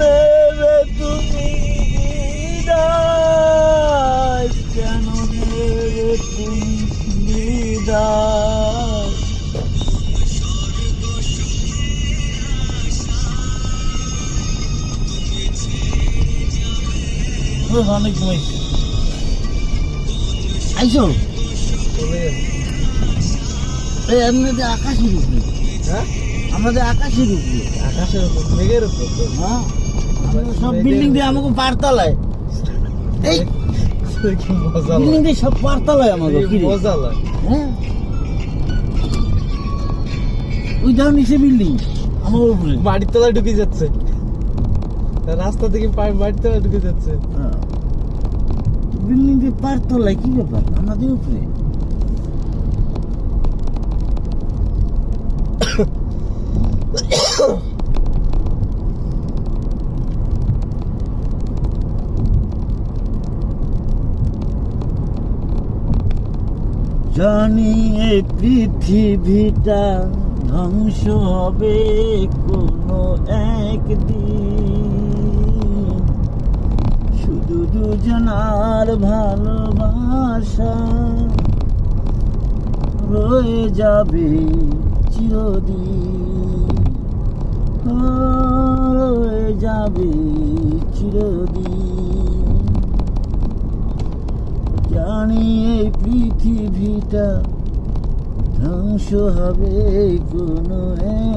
নেবে তুমি বিদায়, কেন নেবে তুমি বিদায়? অনেক ঘুমাইছি। আইসো এমনিতে আকাশের উপরে। হ্যাঁ, আমাদের আকাশের উপরে। আকাশের উপর, মেঘের উপর। হ্যাঁ, সব বিল্ডিং দিয়ে আমাকে পারতলায়। এই বিল্ডিং দিয়ে সব পারতলায় আমাকে মজা লাগে। হ্যাঁ, ওই দাও নিচে বিল্ডিং আমার উপরে, বাড়ির তলায় ঢুকে যাচ্ছে, রাস্তা থেকে বাড়ির তলায় ঢুকে যাচ্ছে। বিল্ডিং দিয়ে পারতলায়, কি ব্যাপার আমাদের উপরে? জানি এই পৃথিবীটা ধ্বংস হবে কোনো একদিন, শুধু দুজনার ভালোবাসা রয়ে যাবে চিরদিন, রয়ে যাবে চিরদিন। জানি এই পৃথিবীটা ধ্বংস হবে কোনো